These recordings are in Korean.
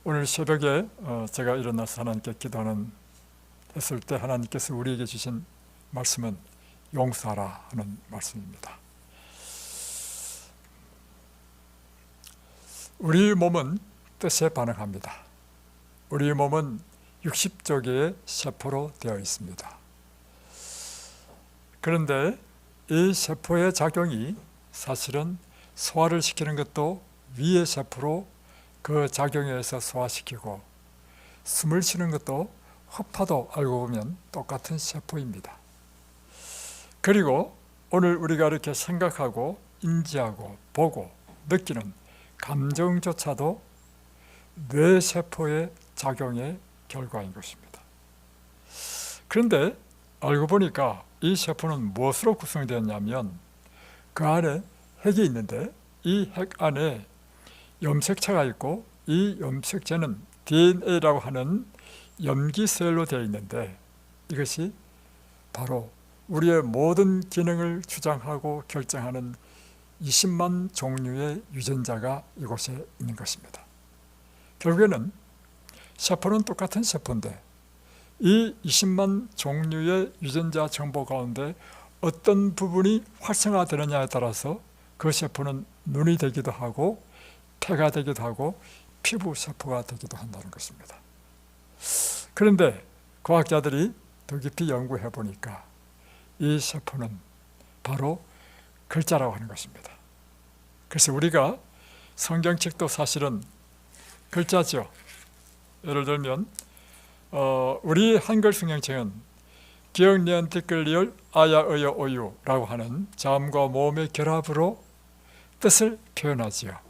오늘 새벽에 제가 일어나서 하나님께 기도하는 했을 때 하나님께서 우리에게 주신 말씀은 용서하라 하는 말씀입니다. 우리 몸은 뜻에 반응합니다. 우리 몸은 60조 개의 세포로 되어 있습니다. 그런데 이 세포의 작용이 사실은 소화를 시키는 것도 위의 세포로 그 작용에 의해서 소화시키고, 숨을 쉬는 것도 허파도 알고 보면 똑같은 세포입니다. 그리고 오늘 우리가 이렇게 생각하고 인지하고 보고 느끼는 감정조차도 뇌세포의 작용의 결과인 것입니다. 그런데 알고 보니까 이 세포는 무엇으로 구성되었냐면, 그 안에 핵이 있는데 이 핵 안에 염색체가 있고, 이 염색체는 DNA라고 하는 염기셀로 되어 있는데, 이것이 바로 우리의 모든 기능을 주장하고 결정하는 20만 종류의 유전자가 이곳에 있는 것입니다. 결국에는 세포는 똑같은 세포인데 이 20만 종류의 유전자 정보 가운데 어떤 부분이 활성화되느냐에 따라서 그 세포는 눈이 되기도 하고 폐가 되기도 하고 피부세포가 되기도 한다는 것입니다. 그런데 과학자들이 더 깊이 연구해 보니까 이 세포는 바로 글자라고 하는 것입니다. 그래서 우리가 성경책도 사실은 글자죠. 예를 들면 우리 한글 성경책은 기역 니은 티끌 리을 아야 어여 오유라고 하는 자음과 모음의 결합으로 뜻을 표현하지요.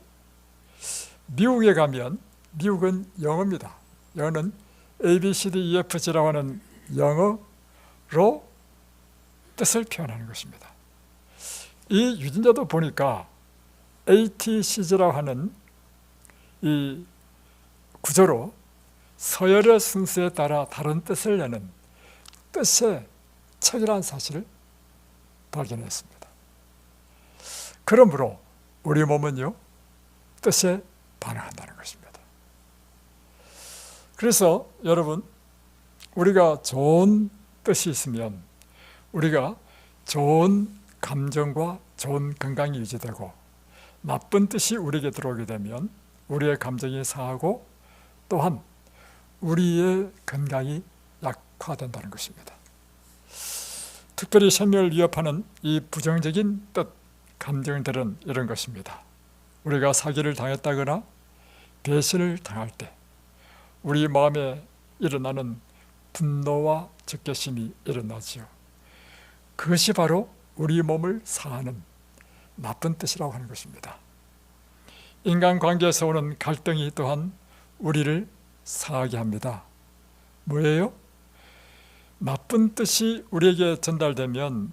미국에 가면, 미국은 영어입니다. 영어는 ABCDEFG라고 하는 영어로 뜻을 표현하는 것입니다. 이 유전자도 보니까 ATCG라고 하는 이 구조로 서열의 순서에 따라 다른 뜻을 내는 뜻의 책이라는 사실을 발견했습니다. 그러므로 우리 몸은요, 뜻에 반응한다는 것입니다. 그래서 여러분, 우리가 좋은 뜻이 있으면 우리가 좋은 감정과 좋은 건강이 유지되고, 나쁜 뜻이 우리에게 들어오게 되면 우리의 감정이 상하고 또한 우리의 건강이 약화된다는 것입니다. 특별히 생명을 위협하는 이 부정적인 뜻, 감정들은 이런 것입니다. 우리가 사기를 당했다거나 배신을 당할 때 우리 마음에 일어나는 분노와 적개심이 일어나지요. 그것이 바로 우리 몸을 상하는 나쁜 뜻이라고 하는 것입니다. 인간관계에서 오는 갈등이 또한 우리를 상하게 합니다. 뭐예요? 나쁜 뜻이 우리에게 전달되면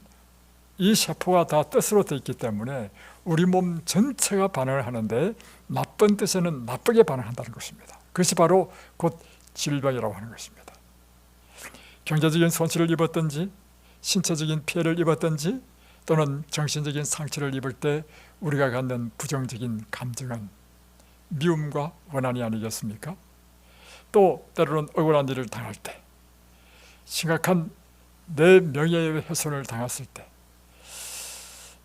이 세포가 다 뜻으로 되어 있기 때문에 우리 몸 전체가 반응을 하는데, 나쁜 뜻에는 나쁘게 반응한다는 것입니다. 그것이 바로 곧 질병이라고 하는 것입니다. 경제적인 손실을 입었든지 신체적인 피해를 입었든지 또는 정신적인 상처를 입을 때 우리가 갖는 부정적인 감정은 미움과 원한이 아니겠습니까? 또 때로는 억울한 일을 당할 때, 심각한 내 명예의 훼손을 당했을 때,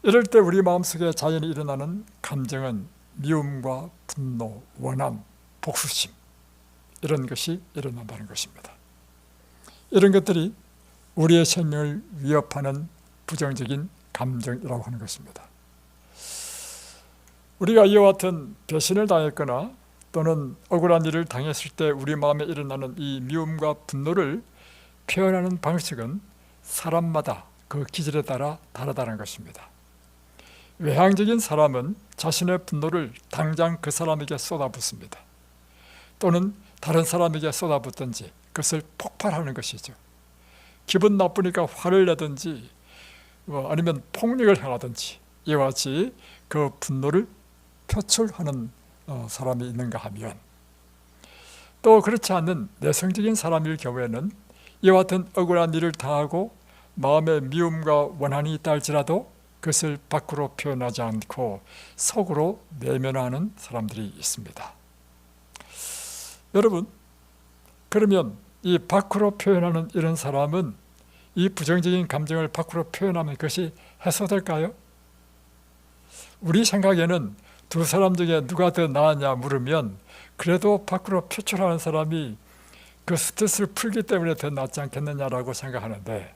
이럴 때 우리 마음속에 자연히 일어나는 감정은 미움과 분노, 원한, 복수심, 이런 것이 일어난다는 것입니다. 이런 것들이 우리의 생명을 위협하는 부정적인 감정이라고 하는 것입니다. 우리가 이와 같은 배신을 당했거나 또는 억울한 일을 당했을 때 우리 마음에 일어나는 이 미움과 분노를 표현하는 방식은 사람마다 그 기질에 따라 다르다는 것입니다. 외향적인 사람은 자신의 분노를 당장 그 사람에게 쏟아붓습니다. 또는 다른 사람에게 쏟아붓든지 그것을 폭발하는 것이죠. 기분 나쁘니까 화를 내든지 아니면 폭력을 행하든지 이와 같이 그 분노를 표출하는 사람이 있는가 하면, 또 그렇지 않는 내성적인 사람일 경우에는 이와 같은 억울한 일을 당하고 마음에 미움과 원한이 있다 할지라도 그것을 밖으로 표현하지 않고 속으로 내면하는 사람들이 있습니다. 여러분, 그러면 이 밖으로 표현하는 이런 사람은 이 부정적인 감정을 밖으로 표현하면 그것이 해소될까요? 우리 생각에는 두 사람 중에 누가 더 나았냐 물으면 그래도 밖으로 표출하는 사람이 그 스트레스를 풀기 때문에 더 낫지 않겠느냐라고 생각하는데,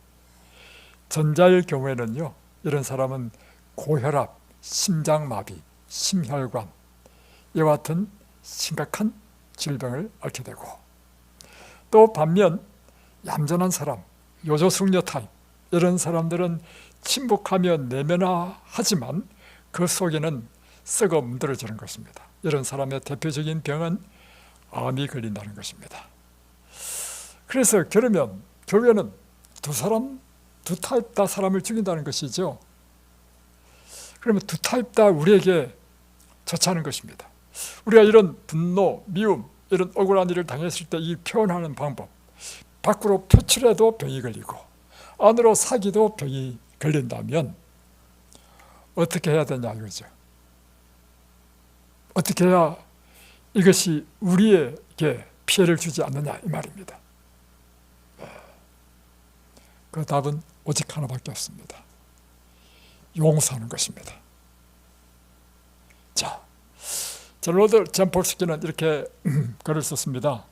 전자일 경우에는요, 이런 사람은 고혈압, 심장마비, 심혈관 이와 같은 심각한 질병을 앓게 되고, 또 반면 얌전한 사람, 요조숙녀 타입 이런 사람들은 침묵하며 내면화하지만 그 속에는 썩어 문드러지는 것입니다. 이런 사람의 대표적인 병은 암이 걸린다는 것입니다. 그래서 그러면 결국에는 두 타입 다 사람을 죽인다는 것이죠. 그러면 두 타입 다 우리에게 좋지 않은 것입니다. 우리가 이런 분노, 미움, 이런 억울한 일을 당했을 때 이 표현하는 방법, 밖으로 표출해도 병이 걸리고 안으로 사기도 병이 걸린다면 어떻게 해야 되냐 이거죠. 어떻게 해야 이것이 우리에게 피해를 주지 않느냐 이 말입니다. 그 답은 오직 하나밖에 없습니다. 용서하는 것입니다. 자, 전로들 젠폴스키는 이렇게 글을 썼습니다.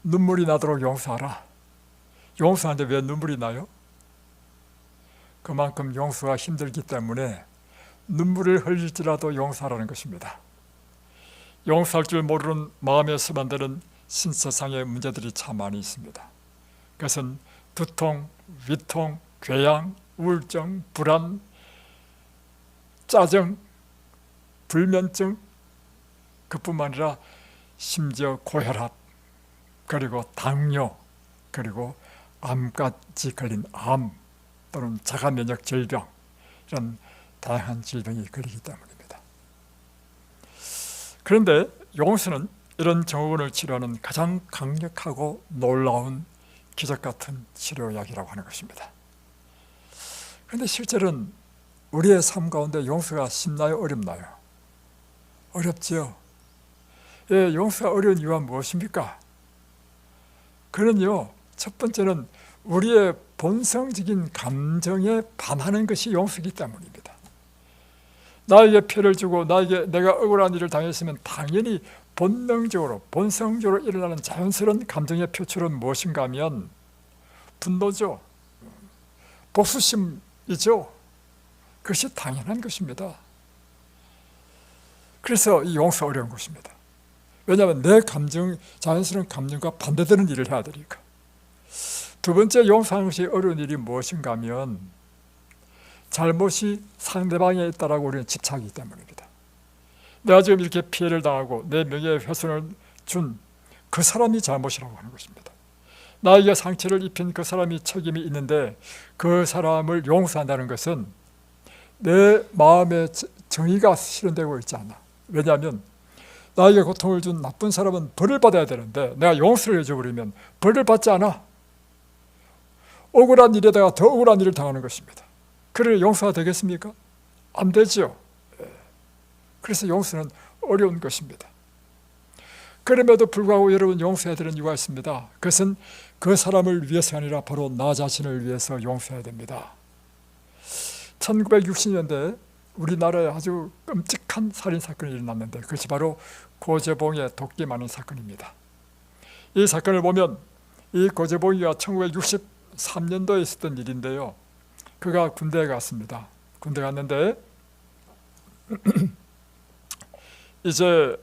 눈물이 나도록 용서하라. 용서하는데 왜 눈물이 나요? 그만큼 용서가 힘들기 때문에 눈물을 흘릴지라도 용서하라는 것입니다. 용서할 줄 모르는 마음에서 만드는 신세상의 문제들이 참 많이 있습니다. 그것은 두통, 위통, 궤양, 우울증, 불안, 짜증, 불면증, 그뿐만 아니라 심지어 고혈압, 그리고 당뇨, 그리고 암까지 걸린 암 또는 자가면역 질병, 이런 다양한 질병이 걸리기 때문입니다. 그런데 용서는 이런 증후군을 치료하는 가장 강력하고 놀라운 기적 같은 치료약이라고 하는 것입니다. 그런데 실제로는 우리의 삶 가운데 용서가 쉽나요? 어렵나요? 어렵죠. 예, 용서가 어려운 이유가 무엇입니까? 그는요, 첫 번째는 우리의 본성적인 감정에 반하는 것이 용서이기 때문입니다. 나에게 피해를 주고 내가 억울한 일을 당했으면 당연히 본능적으로, 본성적으로 일어나는 자연스러운 감정의 표출은 무엇인가 하면 분노죠. 복수심이죠. 그것이 당연한 것입니다. 그래서 이 용서 어려운 것입니다. 왜냐하면 내 감정, 자연스러운 감정과 반대되는 일을 해야 되니까. 두 번째 용서하는 것이 어려운 일이 무엇인가 하면 잘못이 상대방에 있다라고 우리는 집착하기 때문입니다. 내가 지금 이렇게 피해를 당하고 내 명예훼손을 준 그 사람이 잘못이라고 하는 것입니다. 나에게 상처를 입힌 그 사람이 책임이 있는데 그 사람을 용서한다는 것은 내 마음에 정의가 실현되고 있지 않아. 왜냐하면 나에게 고통을 준 나쁜 사람은 벌을 받아야 되는데 내가 용서를 해줘버리면 벌을 받지 않아. 억울한 일에다가 더 억울한 일을 당하는 것입니다. 그래 용서가 되겠습니까? 안 되죠. 그래서 용서는 어려운 것입니다. 그럼에도 불구하고 여러분 용서해야 되는 이유가 있습니다. 그것은 그 사람을 위해서가 아니라 바로 나 자신을 위해서 용서해야 됩니다. 1960년대 우리나라에 아주 끔찍한 살인사건이 일어났는데 그것이 바로 고재봉의 도끼 맞는 사건입니다. 이 사건을 보면 이 고재봉이가 1963년도에 있었던 일인데요. 그가 군대에 갔습니다. 군대 갔는데 이제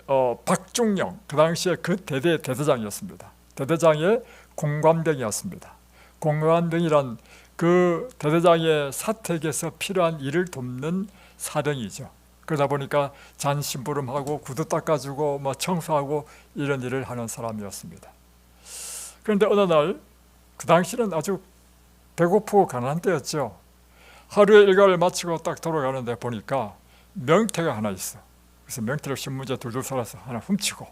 박중영, 그 당시에 그 대대의 대대장이었습니다. 대대장의 공관병이었습니다. 공관병이란 그 대대장의 사택에서 필요한 일을 돕는 사병이죠. 그러다 보니까 잔심부름하고 구두 닦아주고 청소하고 이런 일을 하는 사람이었습니다. 그런데 어느 날 그 당시는 아주 배고프고 가난한 때였죠. 하루의 일과를 마치고 딱 돌아가는데 보니까 명태가 하나 있어. 그래서 명태를 신문지에 둘둘 썰어서 하나 훔치고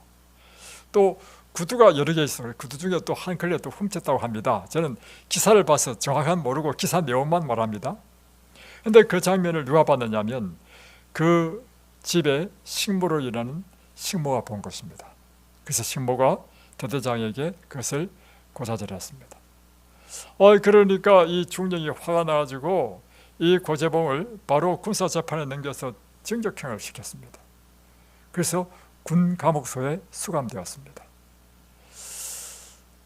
또 구두가 여러 개 있어요. 구두 중에 또 한 걸레 또 훔쳤다고 합니다. 저는 기사를 봐서 정확한 모르고 기사 내용만 말합니다. 그런데 그 장면을 누가 봤느냐면 그 집에 식모를 일하는 식모가 본 것입니다. 그래서 식모가 대대장에게 그것을 고자질했습니다. 그러니까 이 중령이 화가 나가지고 이 고재봉을 바로 군사재판에 넘겨서 징역형을 시켰습니다. 그래서 군 감옥소에 수감되었습니다.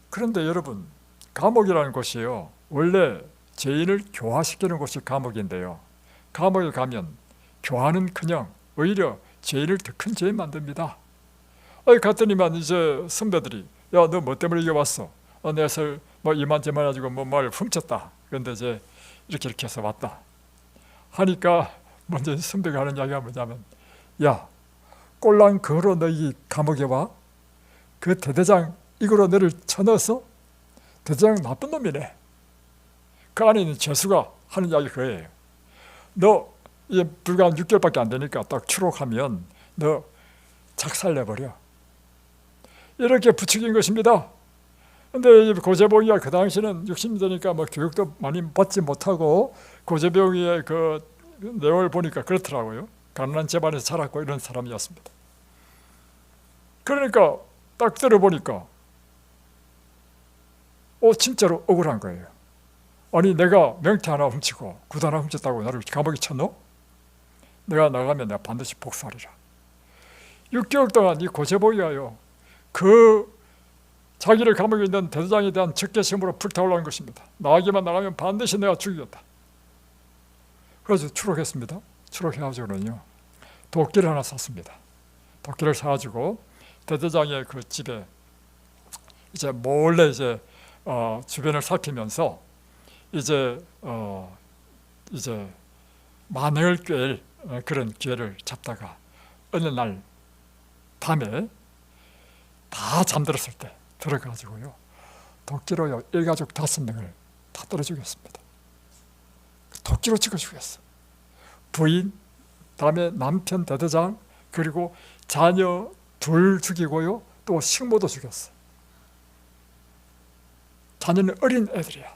그런데 여러분, 감옥이라는 곳이요, 원래 죄인을 교화시키는 곳이 감옥인데요, 감옥에 가면 교화는커녕 오히려 죄인을 더 큰 죄인 만듭니다. 갔더니만 이제 선배들이, 야, 너 뭐 때문에 이게 왔어? 내설 뭐 이만저만 가지고 뭐 말 훔쳤다. 그런데 이제 이렇게 해서 왔다 하니까 먼저 선배가 하는 이야기가 뭐냐면, 야, 꼴랑 그거로 너희 감옥에 와? 그 대대장 이거로 너를 쳐넣어서? 대대장 나쁜 놈이네. 그 안에 있는 죄수가 하는 이야기 그거예요. 너 이제 불과 한 6개월밖에 안 되니까 딱 추록하면 너 작살내버려. 이렇게 부추긴 것입니다. 근데 고재봉이가 그 당시는 60이 되니까 뭐 교육도 많이 받지 못하고, 고재봉이의 그 내용을 보니까 그렇더라고요. 가난한 집안에서 자랐고 이런 사람이었습니다. 그러니까 딱 들어보니까 진짜로 억울한 거예요. 아니, 내가 명태 하나 훔치고 구두 하나 훔쳤다고 나를 감옥에 쳐넣어? 내가 나가면 내가 반드시 복수하리라. 6개월 동안 이 고재봉이가요, 그 자기를 감옥에 있는 대대장에 대한 적개심으로 불타올라는 것입니다. 나가면 반드시 내가 죽이겠다. 그래서 추록했습니다. 추록해가지고는요, 도끼를 하나 샀습니다. 도끼를 사가지고 대대장의 그 집에 이제 몰래 이제 주변을 살피면서 이제 만행을 꿰일 그런 기회를 잡다가 어느 날 밤에 다 잠들었을 때 들어가지고요, 도끼로요, 일가족 5명을 다 떨어 죽였습니다. 도끼로 찍어 죽였어. 부인, 다음에 남편 대대장, 그리고 자녀 2 죽이고요, 또 식모도 죽였어. 자녀는 어린 애들이야.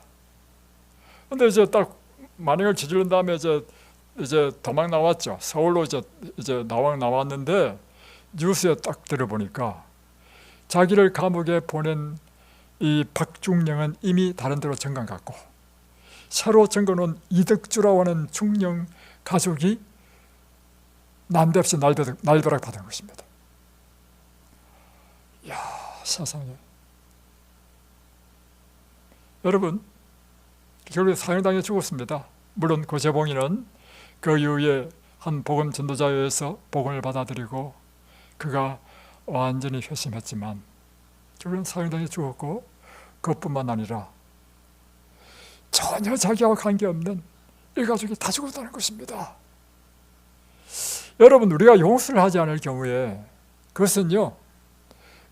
근데 이제 딱 만행을 저지른 다음에 이제 도망 나왔죠. 서울로 이제 나왔는데 뉴스에 딱 들어보니까 자기를 감옥에 보낸 이 박중령은 이미 다른 데로 정관 갔고, 새로 정관온 이덕주라고 하는 중령 가족이 난데없이 날벼락 받은 것입니다. 이야, 세상에. 여러분, 결국에 사형당해 죽었습니다. 물론 고재봉이는 그 이후에 한 복음 전도자에 의해서 복음을 받아들이고 그가 완전히 회심했지만 결국은 사형당해 죽었고, 그것뿐만 아니라 전혀 자기와 관계없는 일가족이 다 죽었다는 것입니다. 여러분, 우리가 용서를 하지 않을 경우에 그것은요,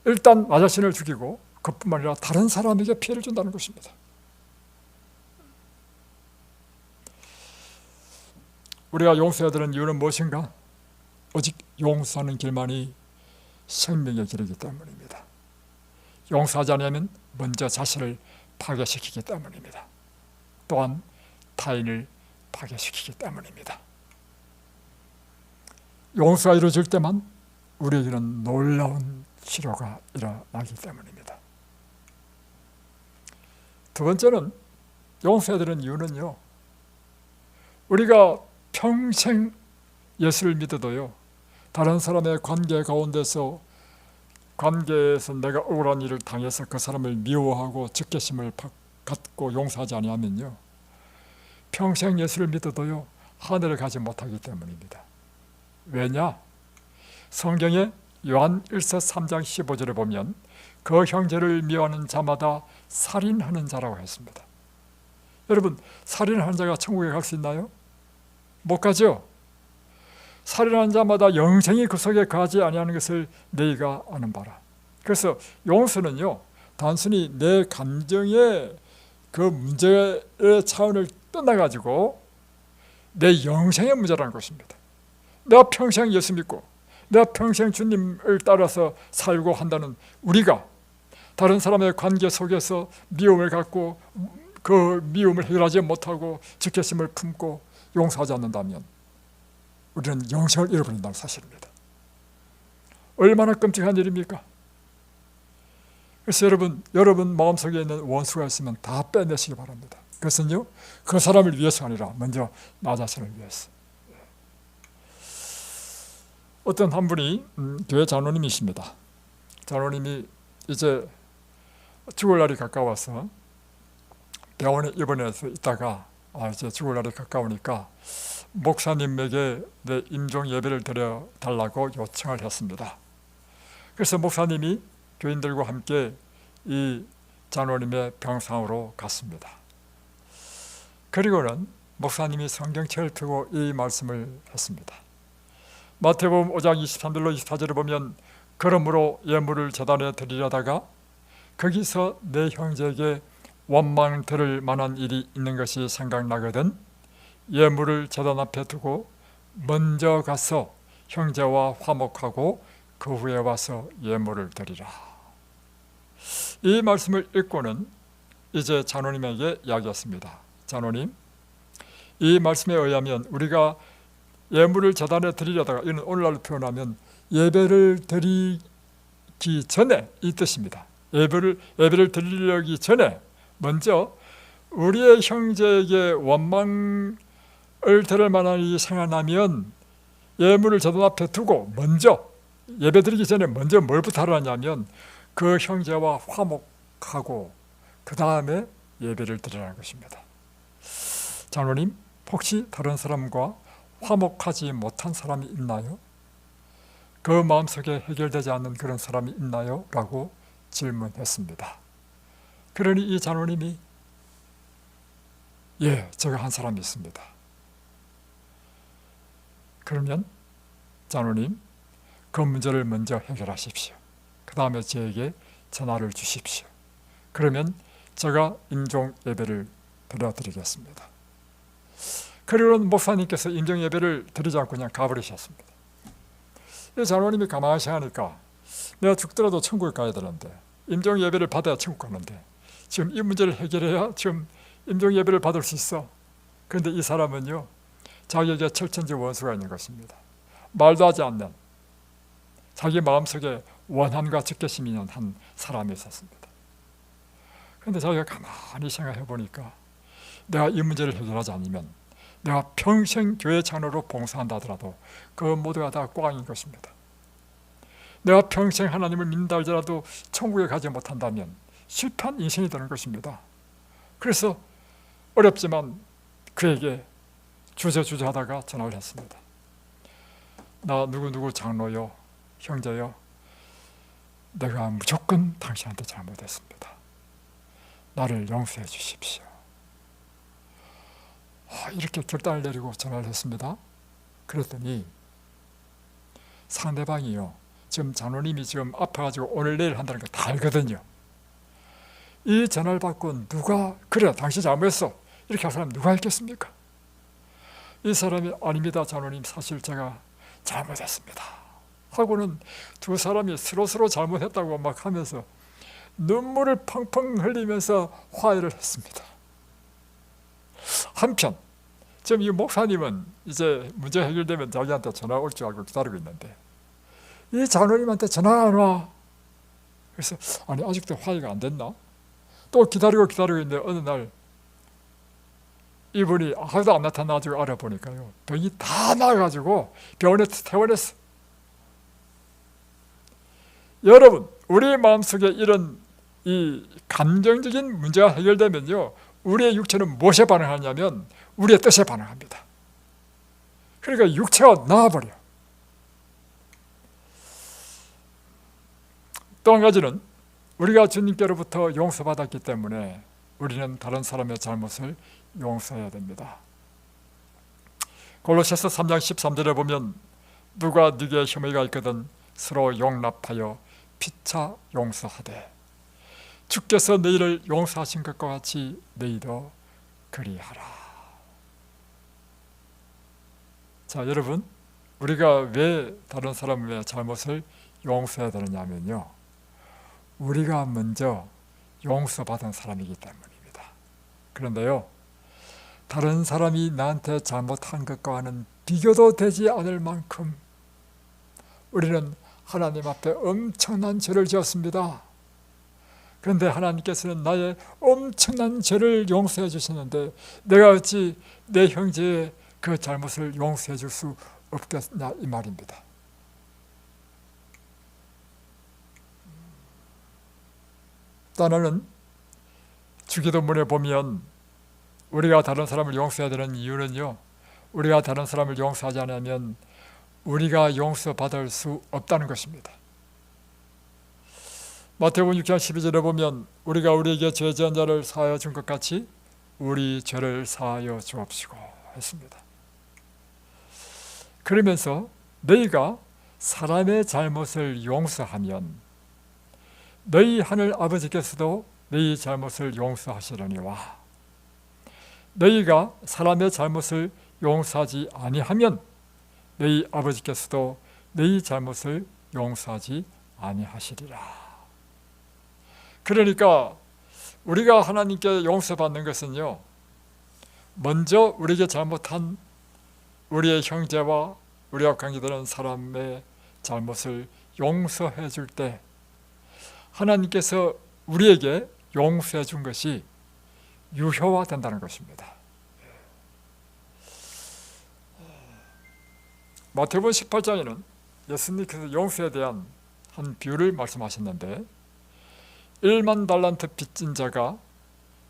일단 나 자신을 죽이고 그것뿐만 아니라 다른 사람에게 피해를 준다는 것입니다. 우리가 용서해야 되는 이유는 무엇인가? 오직 용서하는 길만이 생명의 길이기 때문입니다. 용서하지 않으면 먼저 자신을 파괴시키기 때문입니다. 또한 타인을 파괴시키기 때문입니다. 용서가 이루어질 때만 우리에게는 놀라운 치료가 일어나기 때문입니다. 두 번째는, 용서해야 되는 이유는요, 우리가 평생 예수를 믿어도요, 다른 사람의 관계 가운데서 관계에서 내가 억울한 일을 당해서 그 사람을 미워하고 적개심을 갖고 용서하지 아니하면요, 평생 예수를 믿어도요 하늘을 가지 못하기 때문입니다. 왜냐? 성경에 요한 1서 3장 15절에 보면 그 형제를 미워하는 자마다 살인하는 자라고 했습니다. 여러분, 살인하는 자가 천국에 갈 수 있나요? 못 가죠. 살인하는 자마다 영생이 그 속에 거하지 아니하는 것을 너희가 아는 바라. 그래서 용서는요, 단순히 내 감정의 그 문제의 차원을 떠나가지고 내 영생의 문제라는 것입니다. 내가 평생 예수 믿고 내가 평생 주님을 따라서 살고 한다는 우리가 다른 사람의 관계 속에서 미움을 갖고 그 미움을 해결하지 못하고 적개심을 품고 용서하지 않는다면 우리는 영생을 잃어버린다는 사실입니다. 얼마나 끔찍한 일입니까? 그래서 여러분 마음속에 있는 원수가 있으면 다 빼내시기 바랍니다. 그것은요, 그 사람을 위해서가 아니라 먼저 나 자신을 위해서. 어떤 한 분이 교회 장로님이십니다. 장로님이 이제 죽을 날이 가까워서 병원에 입원해서 있다가 이제 죽을 날이 가까우니까 목사님에게 내 임종 예배를 드려 달라고 요청을 했습니다. 그래서 목사님이 교인들과 함께 이 장로님의 병상으로 갔습니다. 그리고는 목사님이 성경책을 펴고 이 말씀을 했습니다. 마태복음 5장 23절로 24절을 보면 그러므로 예물을 제단에 드리려다가 거기서 내 형제에게 원망 들을 만한 일이 있는 것이 생각나거든 예물을 제단 앞에 두고 먼저 가서 형제와 화목하고 그 후에 와서 예물을 드리라. 이 말씀을 읽고는 이제 장로님에게 이야기했습니다. 장로님, 이 말씀에 의하면 우리가 예물을 제단에 드리려다가, 이는 오늘날로 표현하면 예배를 드리기 전에 이 뜻입니다. 예배를 드리려기 전에 먼저 우리의 형제에게 원망을 들을 만한 일이 생각나면 예물을 제단 앞에 두고 먼저 예배 드리기 전에 먼저 뭘부터 하라냐면 그 형제와 화목하고 그 다음에 예배를 드리라는 것입니다. 장로님, 혹시 다른 사람과 화목하지 못한 사람이 있나요? 그 마음속에 해결되지 않는 그런 사람이 있나요? 라고 질문했습니다. 그러니 이 장로님이 제가 한 사람이 있습니다. 그러면 장로님, 그 문제를 먼저 해결하십시오. 그 다음에 저에게 전화를 주십시오. 그러면 제가 임종 예배를 드려드리겠습니다. 그리고는 목사님께서 임종 예배를 드리지 않고 그냥 가버리셨습니다. 이 장로님이 가만히 생각하니까 내가 죽더라도 천국에 가야 되는데, 임종 예배를 받아야 천국 가는데, 지금 이 문제를 해결해야 지금 임종 예배를 받을 수 있어. 그런데 이 사람은요, 자기에게 철천지 원수가 있는 것입니다. 말도 하지 않는, 자기 마음속에 원한과 적개심이 있는 한 사람이 있었습니다. 그런데 자기가 가만히 생각해 보니까 내가 이 문제를 해결하지 않으면 내가 평생 교회 장로로 봉사한다 하더라도 그 모두가 다 꽝인 것입니다. 내가 평생 하나님을 믿는다 할지라도 천국에 가지 못한다면 실패한 인생이 되는 것입니다. 그래서 어렵지만 그에게 주저하다가 전화를 했습니다. 나 누구누구 장로요, 형제요, 내가 무조건 당신한테 잘못했습니다. 나를 용서해 주십시오. 이렇게 결단을 내리고 전화를 했습니다. 그랬더니 상대방이요, 지금 장로님이 지금 아파가지고 오늘 내일 한다는 거 다 알거든요. 이 전화를 받고 누가 그래 당신 잘못했어 이렇게 할 사람이 누가 있겠습니까? 이 사람이 아닙니다 장로님, 사실 제가 잘못했습니다 하고는 두 사람이 서로 잘못했다고 막 하면서 눈물을 펑펑 흘리면서 화해를 했습니다. 한편 지금 이 목사님은 이제 문제 해결되면 자기한테 전화 올 줄 알고 기다리고 있는데 이 장로님한테 전화가 안 와. 그래서 아니 아직도 화해가 안 됐나? 또 기다리고 있는데 어느 날 이분이 하나도 안 나타나가지고 알아보니까요, 병이 다 나아가지고 병원에 퇴원했어. 여러분, 우리 마음속에 이런 이 감정적인 문제가 해결되면요, 우리의 육체는 무엇에 반응하냐면 우리의 뜻에 반응합니다. 그러니까 육체가 나아버려. 또 한 가지는 우리가 주님께로부터 용서받았기 때문에 우리는 다른 사람의 잘못을 용서해야 됩니다. 골로새서 3장 13절에 보면 누가 네게 혐의가 있거든 서로 용납하여 피차 용서하되 주께서 너희를 용서하신 것과 같이 너희도 그리하라. 자, 여러분, 우리가 왜 다른 사람의 잘못을 용서해야 되느냐면요, 우리가 먼저 용서받은 사람이기 때문입니다. 그런데요, 다른 사람이 나한테 잘못한 것과는 비교도 되지 않을 만큼 우리는 하나님 앞에 엄청난 죄를 지었습니다. 그런데 하나님께서는 나의 엄청난 죄를 용서해 주셨는데 내가 어찌 내 형제의 그 잘못을 용서해 줄 수 없겠냐 이 말입니다. 또 하나는 주기도문에 보면 우리가 다른 사람을 용서해야 되는 이유는요, 우리가 다른 사람을 용서하지 않으면 우리가 용서받을 수 없다는 것입니다. 마태복음 6장 12절에 보면 우리가 우리에게 죄 지은 자를 사하여 준 것 같이 우리 죄를 사하여 주옵시고 했습니다. 그러면서 너희가 사람의 잘못을 용서하면 너희 하늘 아버지께서도 너희 잘못을 용서하시려니와 너희가 사람의 잘못을 용서하지 아니하면 너희 아버지께서도 너희 잘못을 용서하지 아니하시리라. 그러니까 우리가 하나님께 용서받는 것은요, 먼저 우리에게 잘못한 우리의 형제와 우리와 관계되는 사람의 잘못을 용서해 줄 때 하나님께서 우리에게 용서해 준 것이 유효화된다는 것입니다. 마태복음 18장에는 예수님께서 용서에 대한 한 비유를 말씀하셨는데 1만 달란트 빚진 자가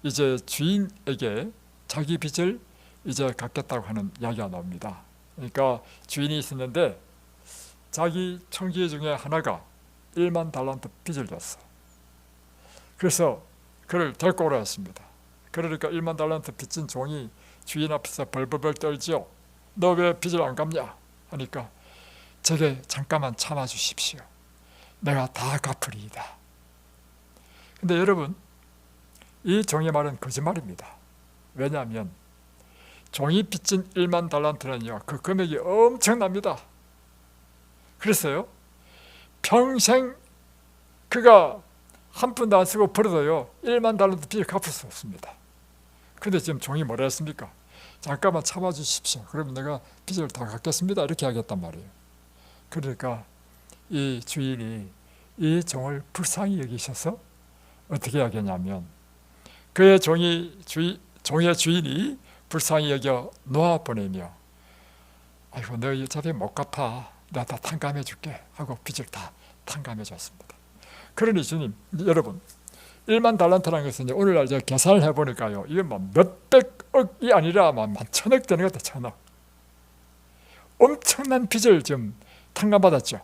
이제 주인에게 자기 빚을 이제 갚겠다고 하는 이야기가 나옵니다. 그러니까 주인이 있었는데 자기 청지 중에 하나가 1만 달란트 빚을 졌어. 그래서 그를 데리고 오라 했습니다. 그러니까 1만 달란트 빚진 종이 주인 앞에서 벌벌벌 떨지요. 너 왜 빚을 안 갚냐 하니까 제게 잠깐만 참아 주십시오. 내가 다 갚으리이다. 근데 여러분, 이 종의 말은 거짓말입니다. 왜냐하면 종이 빚진 1만 달란트는요, 그 금액이 엄청납니다. 그래서요, 평생 그가 한 푼도 안 쓰고 벌어도요 1만 달란트 빚을 갚을 수 없습니다. 근데 지금 종이 뭐라 했습니까? 잠깐만 참아 주십시오. 그러면 내가 빚을 다 갚겠습니다. 이렇게 하겠단 말이에요. 그러니까 이 주인이 이 종을 불쌍히 여기셔서 어떻게 하겠냐면 그의 종의 주인이 불쌍히 여겨 놓아보내며 아이고 너 어차피 못 갚아. 내가 다 탕감해 줄게 하고 빚을 다 탕감해 줬습니다. 그러니 주님, 여러분 1만 달란트라는 것은 오늘날 제가 계산을 해보니까요, 이게 뭐 몇백억이 아니라 막 천억 되는 것 같아요. 천억. 엄청난 빚을 좀 탕감받았죠.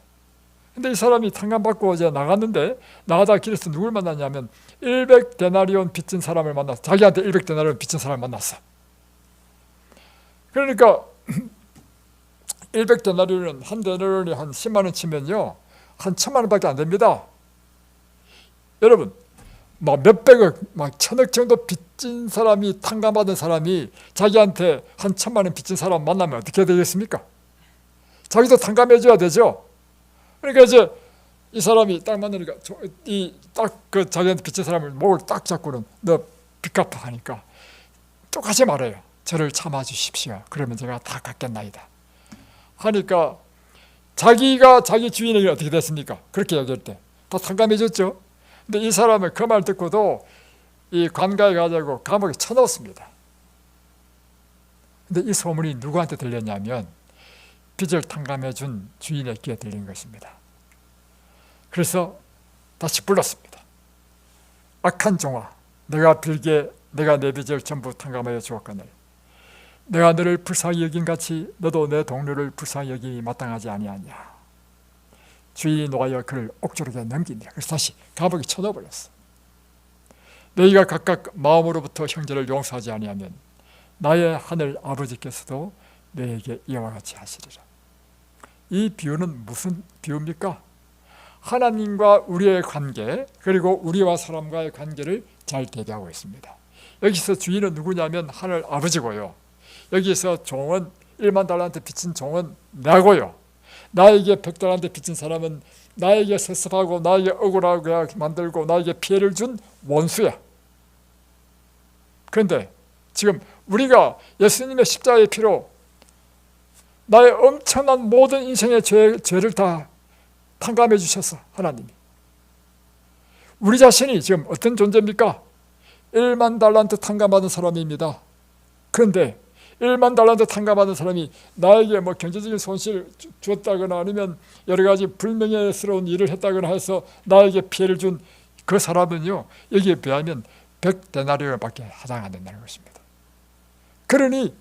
근데 이 사람이 탕감받고 이제 나갔는데 나가다가 길에서 누굴 만났냐면 100데나리온 빚진 사람을 만났어. 자기한테 100데나리온 빚진 사람을 만났어. 그러니까 100데나리온은 한 데나리온이 한 10만 원 치면요 한 1000만 원밖에 안 됩니다. 여러분, 막 몇백억, 막 천억 정도 빚진 사람이 탕감받은 사람이 자기한테 한 1000만 원 빚진 사람 만나면 어떻게 되겠습니까? 자기도 탕감해줘야 되죠. 그러니까 이제 이 사람이 딱 만나니까 이 딱 그 자기한테 빚진 사람을 목을 딱 잡고는 너 빚 갚아 하니까 똑같이 말해요. 저를 참아 주십시오. 그러면 제가 다 갚겠나이다. 하니까 자기가 자기 주인에게 어떻게 됐습니까? 그렇게 얘기할 때 다 탕감해줬죠. 근데 이 사람은 그 말 듣고도 이 관가에 가자고 감옥에 쳐넣었습니다. 근데 이 소문이 누구한테 들렸냐면 빚을 탕감해준 주인의 귀에 들린 것입니다. 그래서 다시 불렀습니다. 악한 종아, 내가 내 빚을 전부 탕감하여 주었거늘 내가 너를 불쌍히 여긴 같이 너도 내 동료를 불쌍히 여김이 마땅하지 아니하냐. 주인이 노하여 그를 옥졸에게 넘기니라. 그래서 다시 감옥에 쳐넣어버렸어. 너희가 각각 마음으로부터 형제를 용서하지 아니하면 나의 하늘 아버지께서도 너에게 이와 같이 하시리라. 이 비유는 무슨 비유입니까? 하나님과 우리의 관계, 그리고 우리와 사람과의 관계를 잘 대비하고 있습니다. 여기서 주인은 누구냐면 하늘 아버지고요, 여기서 종은 1만 달란트 빚진 종은 나고요, 나에게 100달란트 빚진 사람은 나에게 섭섭하고 나에게 억울하게 만들고 나에게 피해를 준 원수야. 그런데 지금 우리가 예수님의 십자가의 피로 나의 엄청난 모든 인생의 죄를 다 탕감해 주셨어. 하나님이 우리 자신이 지금 어떤 존재입니까? 1만 달란트 탕감받은 사람입니다. 그런데 1만 달란트 탕감받은 사람이 나에게 뭐 경제적인 손실을 줬다거나 아니면 여러 가지 불명예스러운 일을 했다거나 해서 나에게 피해를 준 그 사람은요, 여기에 비하면 100데나리온밖에 하장 안 된다는 것입니다. 그러니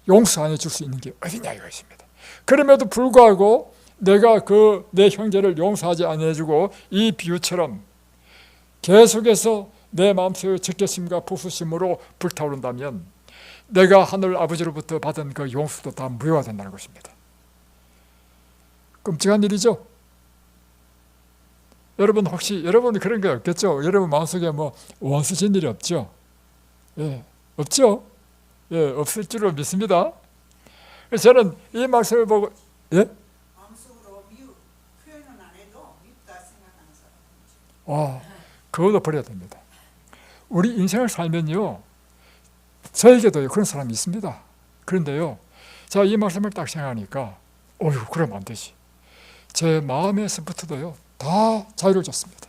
용서 안 해줄 수 있는 게 어디냐 이것입니다. 그럼에도 불구하고 내가 내 형제를 용서하지 않아주고 이 비유처럼 계속해서 내 마음속의 적개심과 복수심으로 불타오른다면 내가 하늘 아버지로부터 받은 그 용서도 다 무효가 된다는 것입니다. 끔찍한 일이죠. 여러분 혹시 여러분이 그런 게 없겠죠? 여러분 마음속에 뭐 원수진 일이 없죠? 예, 없죠? 예, 없을 줄로 믿습니다. 그래서 저는 이 말씀을 보고 마음속으로 미움 표현은 안 해도 밉다 생각하는 사람. 그것도 버려야 됩니다. 우리 인생을 살면요, 저에게도 그런 사람이 있습니다. 그런데요, 자, 이 말씀을 딱 생각하니까 그러면 안 되지. 제 마음에서부터도요 다 자유를 줬습니다.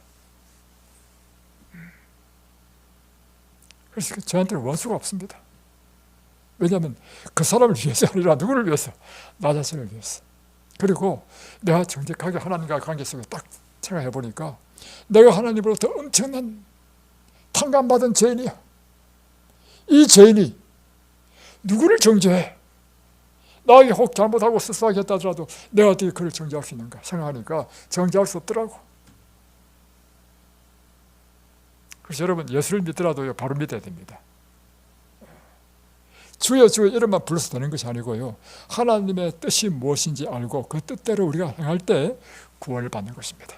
그래서 저한테는 원수가 없습니다. 왜냐하면 그 사람을 위해서 아니라 누구를 위해서? 나 자신을 위해서. 그리고 내가 정직하게 하나님과의 관계 속에 딱 생각해 보니까 내가 하나님으로부터 엄청난 탕감받은 죄인이야. 이 죄인이 누구를 정죄해? 나에게 혹 잘못하고 스스하게 했다더라도 내가 어떻게 그를 정죄할 수 있는가 생각하니까 정죄할 수 없더라고. 그래서 여러분, 예수를 믿더라도 바로 믿어야 됩니다. 주여 주여 이름만 불러서 되는 것이 아니고요, 하나님의 뜻이 무엇인지 알고 그 뜻대로 우리가 행할 때 구원을 받는 것입니다.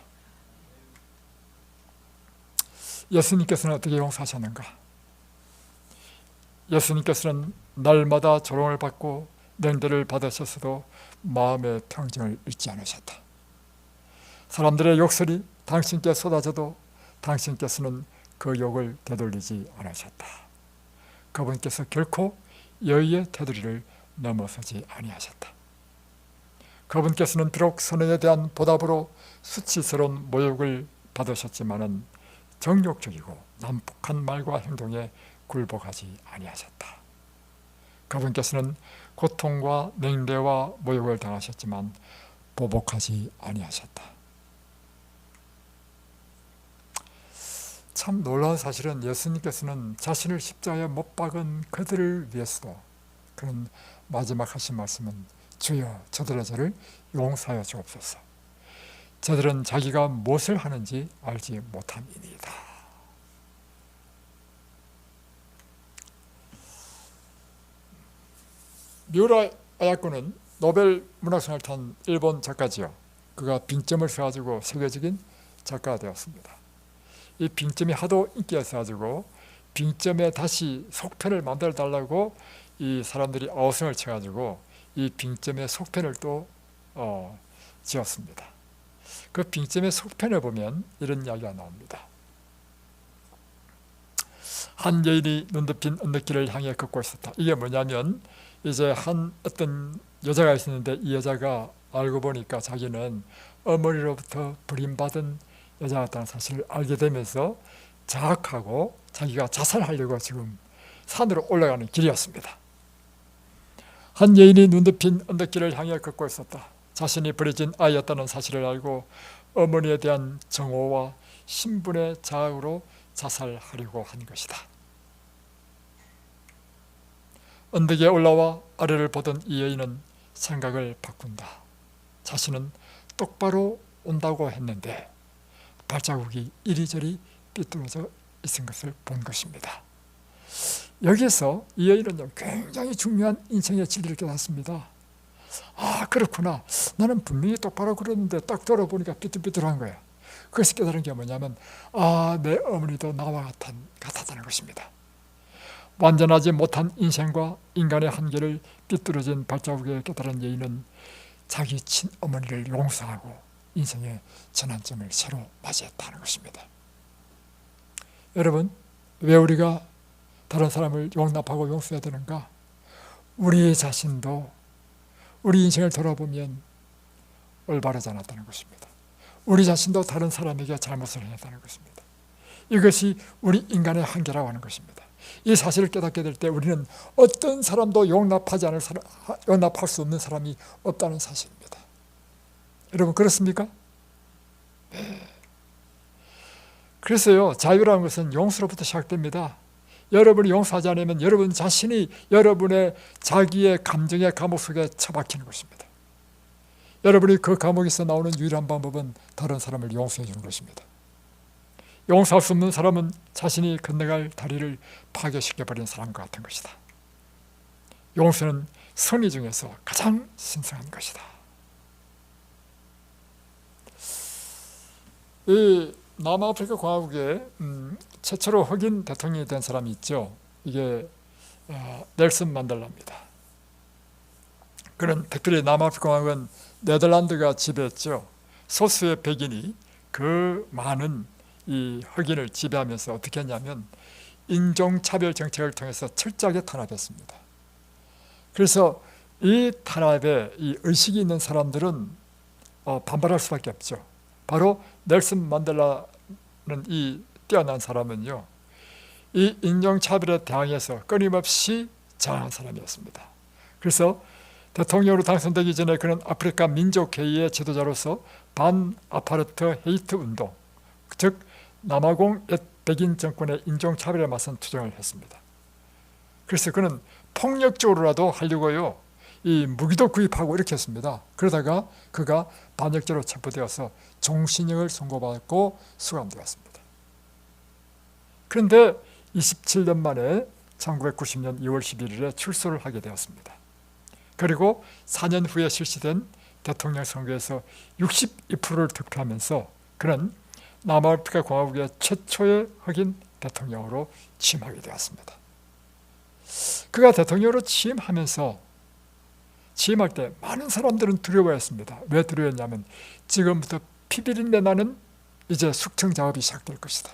예수님께서는 어떻게 용서하셨는가? 예수님께서는 날마다 조롱을 받고 냉대를 받으셨어도 마음의 평정을 잃지 않으셨다. 사람들의 욕설이 당신께 쏟아져도 당신께서는 그 욕을 되돌리지 않으셨다. 그분께서 결코 여의의 테두리를 넘어서지 아니하셨다. 그분께서는 비록 선언에 대한 보답으로 수치스러운 모욕을 받으셨지만은 정욕적이고 난폭한 말과 행동에 굴복하지 아니하셨다. 그분께서는 고통과 냉대와 모욕을 당하셨지만 보복하지 아니하셨다. 참 놀라운 사실은 예수님께서는 자신을 십자가에 못 박은 그들을 위해서도 그런 마지막 하신 말씀은 주여 저들의 죄를 용서하여 주옵소서. 저들은 자기가 무엇을 하는지 알지 못함이니이다. 미우라 아야코는 노벨 문학상을 탄 일본 작가지요. 그가 빙점을 써가지고 세계적인 작가가 되었습니다. 이 빙점이 하도 인기가 있어가지고 빙점에 다시 속편을 만들어 달라고 이 사람들이 어성을 쳐가지고 이 빙점의 속편을 또 지었습니다. 그 빙점의 속편을 보면 이런 이야기가 나옵니다. 한 여인이 눈 덮인 언덕길을 향해 걷고 있었다. 이게 뭐냐면 이제 어떤 여자가 있었는데 이 여자가 알고 보니까 자기는 어머니로부터 버림받은 여자였다는 사실을 알게 되면서 자학하고 자기가 자살하려고 지금 산으로 올라가는 길이었습니다. 한 여인이 눈 덮인 언덕길을 향해 걷고 있었다. 자신이 버려진 아이였다는 사실을 알고 어머니에 대한 정오와 신분의 자학으로 자살하려고 한 것이다. 언덕에 올라와 아래를 보던 이 여인은 생각을 바꾼다. 자신은 똑바로 온다고 했는데 발자국이 이리저리 삐뚤어져 있은 것을 본 것입니다. 여기서 이 여인은 굉장히 중요한 인생의 진리를 깨닫습니다. 그렇구나. 나는 분명히 똑바로 걸었는데 딱 돌아보니까 삐뚤삐뚤한 거야. 그래서 깨달은 게 뭐냐면 내 어머니도 나와 같았다는 것입니다. 완전하지 못한 인생과 인간의 한계를 삐뚤어진 발자국에 깨달은 여인은 자기 친어머니를 용서하고 인생의 전환점을 새로 맞이했다는 것입니다. 여러분, 왜 우리가 다른 사람을 용납하고 용서해야 되는가? 우리 자신도 우리 인생을 돌아보면 올바르지 않았다는 것입니다. 우리 자신도 다른 사람에게 잘못을 했다는 것입니다. 이것이 우리 인간의 한계라고 하는 것입니다. 이 사실을 깨닫게 될 때 우리는 어떤 사람도 용납할 수 없는 사람이 없다는 사실입니다. 여러분 그렇습니까? 네. 그래서요, 자유라는 것은 용서로부터 시작됩니다. 여러분이 용서하지 않으면 여러분 자신이 여러분의 자기의 감정의 감옥 속에 처박히는 것입니다. 여러분이 그 감옥에서 나오는 유일한 방법은 다른 사람을 용서해 주는 것입니다. 용서할 수 없는 사람은 자신이 건너갈 다리를 파괴시켜버린 사람과 같은 것이다. 용서는 선의 중에서 가장 신성한 것이다. 이 남아프리카 공화국에 최초로 흑인 대통령이 된 사람이 있죠. 이게 넬슨 만델라입니다. 그는 특별히 남아프리카 공화국은 네덜란드가 지배했죠. 소수의 백인이 그 많은 이 흑인을 지배하면서 어떻게 했냐면 인종차별 정책을 통해서 철저하게 탄압했습니다. 그래서 이 탄압에 이 의식이 있는 사람들은 반발할 수밖에 없죠. 바로 넬슨 만델라는 이 뛰어난 사람은요, 이 인종차별에 대항해서 끊임없이 저항한 사람이었습니다. 그래서 대통령으로 당선되기 전에 그는 아프리카 민족회의의 지도자로서 반아파르트 헤이트 운동, 즉 남아공 백인 정권의 인종차별에 맞선 투쟁을 했습니다. 그래서 그는 폭력적으로라도 하려고요, 이 무기도 구입하고 이렇게 했습니다. 그러다가 그가 반역죄로 체포되어서 종신형을 선고받고 수감되었습니다. 그런데 27년 만에 1990년 2월 11일에 출소를 하게 되었습니다. 그리고 4년 후에 실시된 대통령 선거에서 62%를 득표하면서 그는 남아프리카 공화국의 최초의 흑인 대통령으로 취임하게 되었습니다. 그가 대통령으로 취임할 때 많은 사람들은 두려워했습니다. 왜 두려웠냐면 지금부터 피비린내 나는 이제 숙청 작업이 시작될 것이다.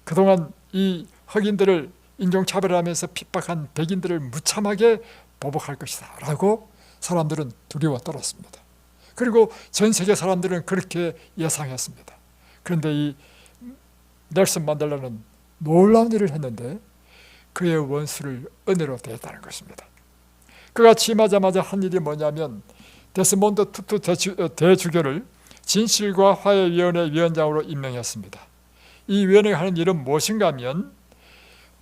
그동안 이 흑인들을 인종차별하면서 핍박한 백인들을 무참하게 보복할 것이다 라고 사람들은 두려워 떨었습니다. 그리고 전 세계 사람들은 그렇게 예상했습니다. 그런데 이 넬슨 만델라는 놀라운 일을 했는데 그의 원수를 은혜로 대했다는 것입니다. 그가 취임하자마자 한 일이 뭐냐면 데스몬드 투투 대주교를 진실과 화해위원회 위원장으로 임명했습니다. 이 위원회가 하는 일은 무엇인가 하면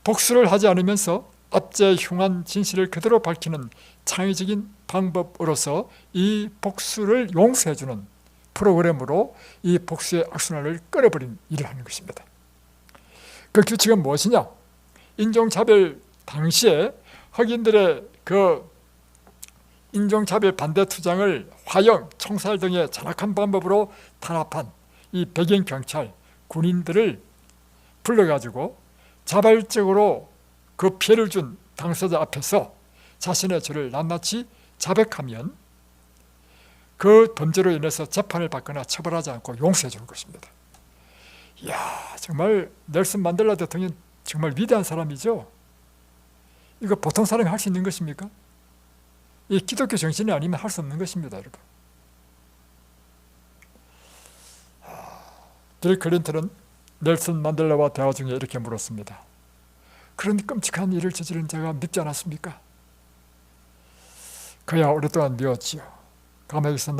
복수를 하지 않으면서 압제에 흉한 진실을 그대로 밝히는 창의적인 방법으로서 이 복수를 용서해주는 프로그램으로 이 복수의 악순환을 끊어버린 일을 하는 것입니다. 그 규칙은 무엇이냐? 인종차별 당시에 흑인들의 그 인종차별 반대 투쟁을 화형, 총살 등의 잔악한 방법으로 탄압한 이 백인 경찰, 군인들을 불러가지고 자발적으로 그 피해를 준 당사자 앞에서 자신의 죄를 낱낱이 자백하면 그 범죄로 인해서 재판을 받거나 처벌하지 않고 용서해 주는 것입니다. 이야, 정말 넬슨 만델라 대통령 정말 위대한 사람이죠. 이거 보통 사람이 할 수 있는 것입니까? 이 기독교 정신이 아니면 할 수 없는 것입니다, 여러분. 빌 클린턴은 넬슨 만델라와 대화 중에 이렇게 물었습니다. 그런 끔찍한 일을 저지른 자가 밉지 않았습니까? 그야 오랫동안 미웠지요. 감옥에서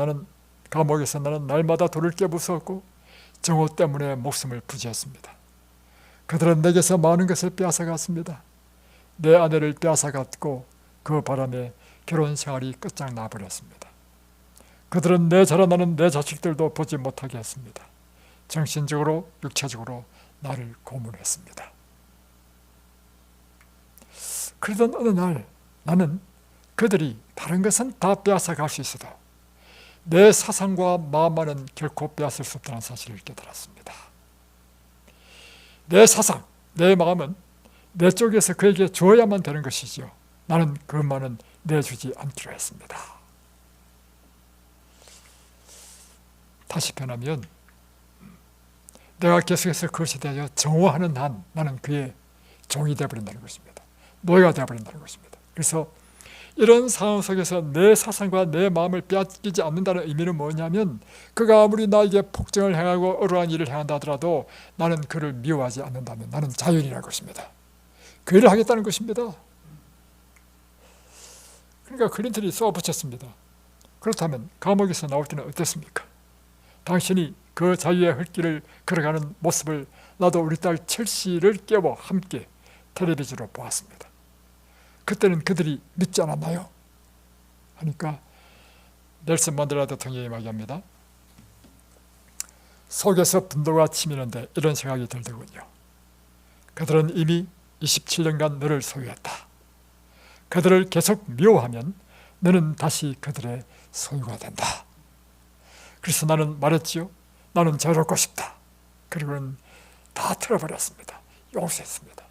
나는 날마다 돌을 깨부수었고 정오 때문에 목숨을 부지했습니다. 그들은 내게서 많은 것을 빼앗아갔습니다. 내 아내를 빼앗아갔고 그 바람에 결혼 생활이 끝장나버렸습니다. 그들은 내 자라나는 내 자식들도 보지 못하게 했습니다. 정신적으로 육체적으로 나를 고문했습니다. 그러던 어느 날 나는 그들이 다른 것은 다 빼앗아갈 수 있어도 내 사상과 마음만은 결코 빼앗을 수 없다는 사실을 깨달았습니다. 내 사상, 내 마음은 내 쪽에서 그에게 주어야만 되는 것이지요. 나는 그것만은 내주지 않기로 했습니다. 다시 변하면 내가 계속해서 그것에 대하여 정오하는 한 나는 그의 종이 되어버린다는 것입니다. 노예가 되어버린다는 것입니다. 그래서 이런 상황 속에서 내 사상과 내 마음을 빼앗기지 않는다는 의미는 뭐냐면, 그가 아무리 나에게 폭정을 행하고 어떠한 일을 행한다 하더라도 나는 그를 미워하지 않는다면 나는 자연이라는 것입니다. 그 일을 하겠다는 것입니다. 그러니까 클린턴이 쏘아붙였습니다. 그렇다면 감옥에서 나올 때는 어땠습니까? 당신이 그 자유의 흙길을 걸어가는 모습을 나도 우리 딸 첼시를 깨워 함께 텔레비전으로 보았습니다. 그때는 그들이 믿지 않았나요? 하니까 넬슨 만델라 대통령이 이야기합니다. 속에서 분노가 치미는데 이런 생각이 들더군요. 그들은 이미 27년간 너를 소유했다. 그들을 계속 미워하면 너는 다시 그들의 소유가 된다. 그래서 나는 말했지요. 나는 자유롭고 싶다. 그리고는 다 틀어버렸습니다. 용서했습니다.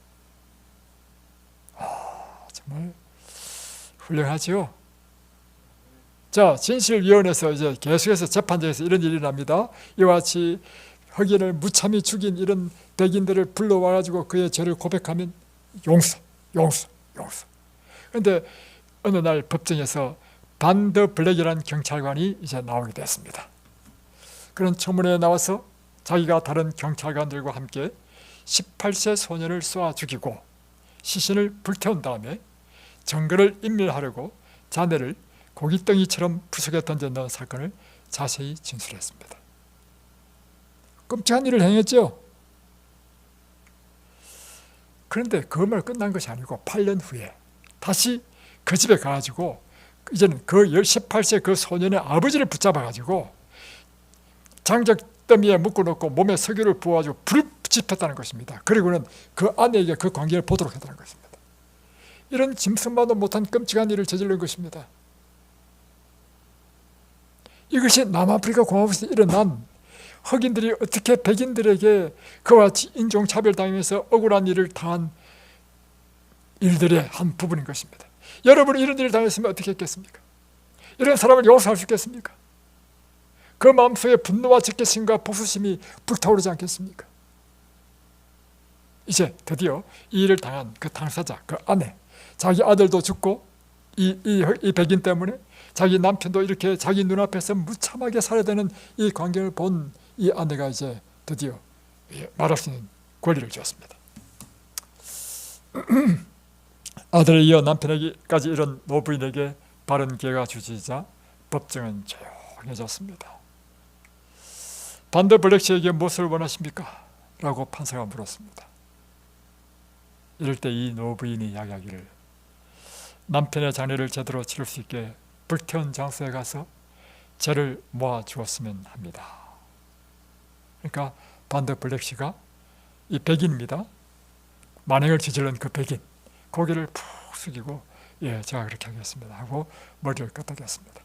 정말 훌륭하죠. 자, 진실위원회에서 이제 계속해서 재판장에서 이런 일이 납니다. 이와 같이 흑인을 무참히 죽인 이런 백인들을 불러와가지고 그의 죄를 고백하면 용서. 그런데 어느 날 법정에서 반더 블랙이라는 경찰관이 이제 나오게 됐습니다. 그런 청문회에 나와서 자기가 다른 경찰관들과 함께 18세 소년을 쏘아 죽이고 시신을 불태운 다음에 증거를 인멸하려고 자네를 고깃덩이처럼 부석에 던져 넣은 사건을 자세히 진술했습니다. 끔찍한 일을 행했죠. 그런데 그것만 끝난 것이 아니고 8년 후에 다시 그 집에 가가지고 이제는 그 18세 그 소년의 아버지를 붙잡아가지고 장작더미에 묶어놓고 몸에 석유를 부어가지고 불을 지폈다는 것입니다. 그리고는 그 아내에게 그 관계를 보도록 했다는 것입니다. 이런 짐승만도 못한 끔찍한 일을 저지른 것입니다. 이것이 남아프리카 공화국에서 일어난 흑인들이 어떻게 백인들에게 그와 같이 인종차별당하면서 억울한 일을 당한 일들의 한 부분인 것입니다. 여러분이 이런 일을 당했으면 어떻게 했겠습니까? 이런 사람을 용서할 수 있겠습니까? 그 마음속에 분노와 적개심과 복수심이 불타오르지 않겠습니까? 이제 드디어 이 일을 당한 그 당사자, 그 아내, 자기 아들도 죽고 이 백인 때문에 자기 남편도 이렇게 자기 눈앞에서 무참하게 살아되는 이 광경을 본 이 아내가 이제 드디어 말할 수 있는 권리를 주었습니다. 아들에 이어 남편에게까지 이런 노부인에게 바른 기회가 주어지자 법정은 조용해졌습니다. 반더 블랙 씨에게 무엇을 원하십니까? 라고 판사가 물었습니다. 이럴 때 이 노부인이 이야기하기를 남편의 장례를 제대로 치를 수 있게 불태운 장소에 가서 죄를 모아 주었으면 합니다. 그러니까 반더 블랙 씨가 이 백인입니다. 만행을 저지른 그 백인, 고개를 푹 숙이고 제가 그렇게 하겠습니다 하고 머리를 끄덕였습니다.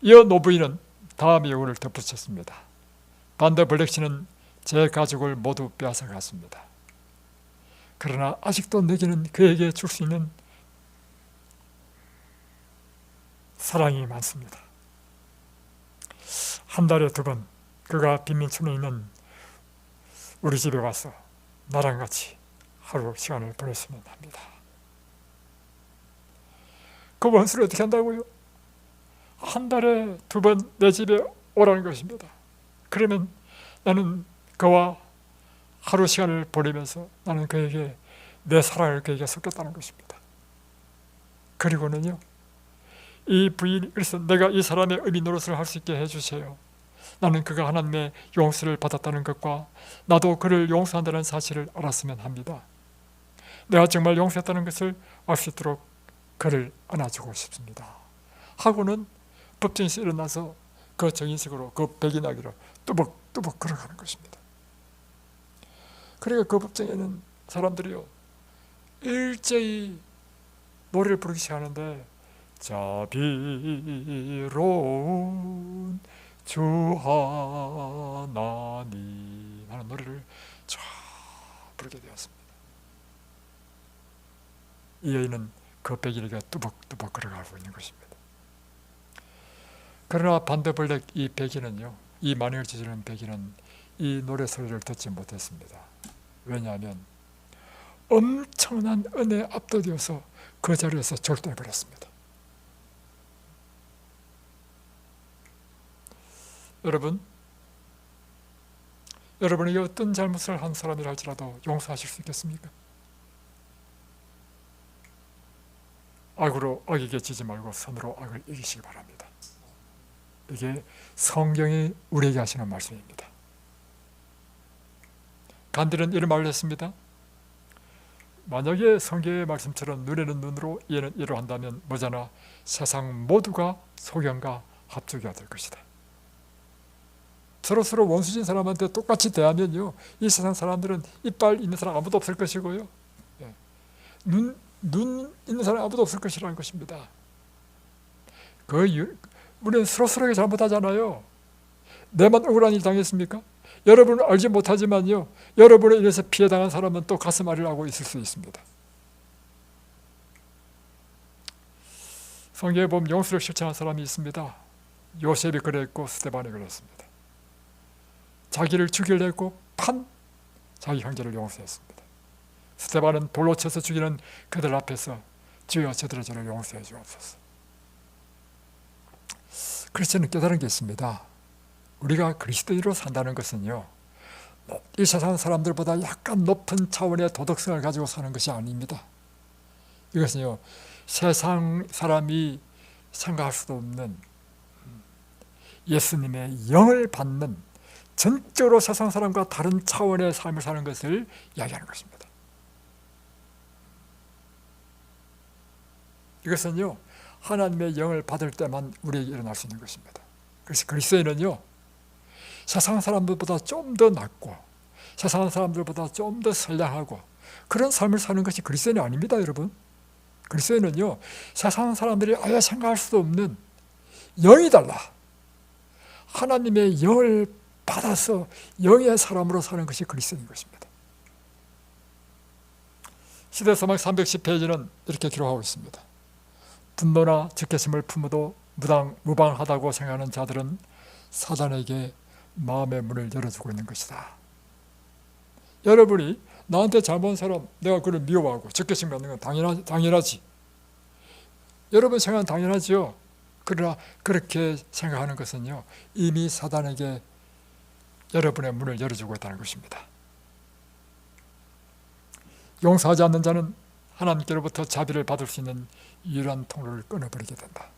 이어 노부인은 다음 예우를 덧붙였습니다. 반더 블랙 씨는 제 가족을 모두 빼앗아 갔습니다. 그러나 아직도 내게는 그에게 줄 수 있는 사랑이 많습니다. 한 달에 2번 그가 빈민촌에 있는 우리 집에 와서 나랑 같이 하루 시간을 보냈으면 합니다. 그 원수를 어떻게 한다고요? 한 달에 2번 내 집에 오라는 것입니다. 그러면 나는 그와 하루 시간을 보내면서 나는 그에게 내 사랑을 그에게 섞였다는 것입니다. 그리고는요, 이 부인이 그래서 내가 이 사람의 의미 노릇을 할 수 있게 해주세요. 나는 그가 하나님의 용서를 받았다는 것과 나도 그를 용서한다는 사실을 알았으면 합니다. 내가 정말 용서했다는 것을 알 수 있도록 그를 안아주고 싶습니다 하고는 법정에서 일어나서 그 정인식으로 그 백인아기로 뚜벅뚜벅 걸어가는 것입니다. 그러니까 그 법정에는 사람들이요 일제히 노래를 부르기 시작하는데 자비로운 주 하나님 하는 노래를 쫙 부르게 되었습니다. 이 여인은 그 백인에게 뚜벅뚜벅 걸어가고 있는 것입니다. 그러나 반더 블랙 이 백인은요, 이 만행을 저지른 백인은 이 노래 소리를 듣지 못했습니다. 왜냐하면 엄청난 은혜에 압도되어서 그 자리에서 절도해버렸습니다. 여러분에게 어떤 잘못을 한 사람이라 할지라도 용서하실 수 있겠습니까? 악으로 악에게 지지 말고 선으로 악을 이기시기 바랍니다. 이게 성경이 우리에게 하시는 말씀입니다. 간디는 이런 말을 했습니다. 만약에 성경의 말씀처럼 눈에는 눈으로 이에는 이로 한다면 머지않아 세상 모두가 소경과 합족이가 될 것이다. 서로 원수진 사람한테 똑같이 대하면요, 이 세상 사람들은 이빨 있는 사람 아무도 없을 것이고요, 눈 있는 사람 아무도 없을 것이라는 것입니다. 우리는 서로에게 잘못하잖아요. 내만 억울한 일 당했습니까? 여러분은 알지 못하지만요, 여러분에 의해서 피해당한 사람은 또 가슴 앓이를 하고 있을 수 있습니다. 성경에 보면 용서를 실천한 사람이 있습니다. 요셉이 그랬고 스데반이 그랬습니다. 자기를 죽이려 했고 자기 형제를 용서했습니다. 스데반은 돌로 쳐서 죽이는 그들 앞에서 주여 저들을 저를 용서해 주옵소서. 크리스천은 깨달은 게 있습니다. 우리가 그리스도인으로 산다는 것은요, 이 세상 사람들보다 약간 높은 차원의 도덕성을 가지고 사는 것이 아닙니다. 이것은요, 세상 사람이 생각할 수도 없는 예수님의 영을 받는 전적으로 세상 사람과 다른 차원의 삶을 사는 것을 이야기하는 것입니다. 이것은요, 하나님의 영을 받을 때만 우리에게 일어날 수 있는 것입니다. 그래서 그리스도인은요, 세상 사람들보다 좀 더 낫고 세상 사람들보다 좀 더 선량하고 그런 삶을 사는 것이 그리스도인이 아닙니다, 여러분. 그리스도인은요, 세상 사람들이 아예 생각할 수도 없는 영이 달라 하나님의 영을 받아서 영의 사람으로 사는 것이 그리스도인 것입니다. 시대서막 310페이지는 이렇게 기록하고 있습니다. 분노나 적개심을 품어도 무방하다고 생각하는 자들은 사단에게 마음의 문을 열어주고 있는 것이다. 여러분이 나한테 잘못한 사람, 내가 그를 미워하고 적개심 갖는 건 당연하지. 여러분 생각은 당연하죠. 그러나 그렇게 생각하는 것은요, 이미 사단에게 여러분의 문을 열어주고 있다는 것입니다. 용서하지 않는 자는 하나님께로부터 자비를 받을 수 있는 유일한 통로를 끊어버리게 된다.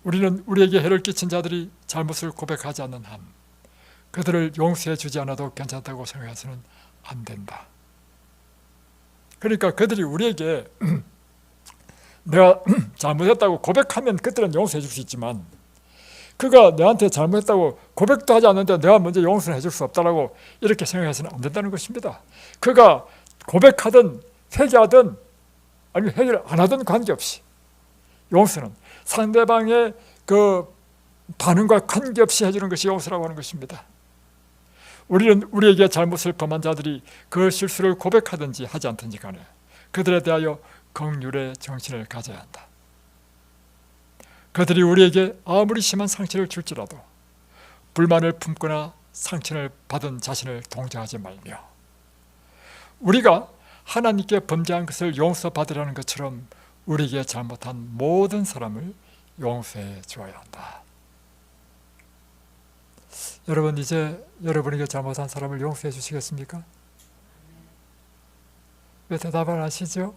우리는 우리에게 해를 끼친 자들이 잘못을 고백하지 않는 한 그들을 용서해 주지 않아도 괜찮다고 생각해서는 안 된다. 그러니까 그들이 우리에게 내가 잘못했다고 고백하면 그들은 용서해 줄 수 있지만, 그가 내한테 잘못했다고 고백도 하지 않는데 내가 먼저 용서를 해줄 수 없다라고 이렇게 생각해서는 안 된다는 것입니다. 그가 고백하든 회개하든 아니면 회개를 안 하든 관계없이 용서는 상대방의 그 반응과 관계없이 해주는 것이 용서라고 하는 것입니다. 우리는 우리에게 잘못을 범한 자들이 그 실수를 고백하든지 하지 않든지 간에 그들에 대하여 긍휼의 정신을 가져야 한다. 그들이 우리에게 아무리 심한 상처를 줄지라도 불만을 품거나 상처를 받은 자신을 동정하지 말며, 우리가 하나님께 범죄한 것을 용서받으라는 것처럼 우리에게 잘못한 모든 사람을 용서해 주어야 한다. 여러분, 이제 여러분에게 잘못한 사람을 용서해 주시겠습니까? 왜 대답을 하시죠?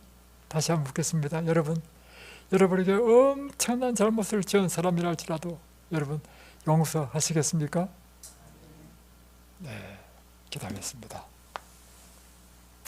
다시 한번 묻겠습니다. 여러분에게 엄청난 잘못을 지은 사람이라 할지라도 여러분 용서하시겠습니까? 네, 기도하겠습니다.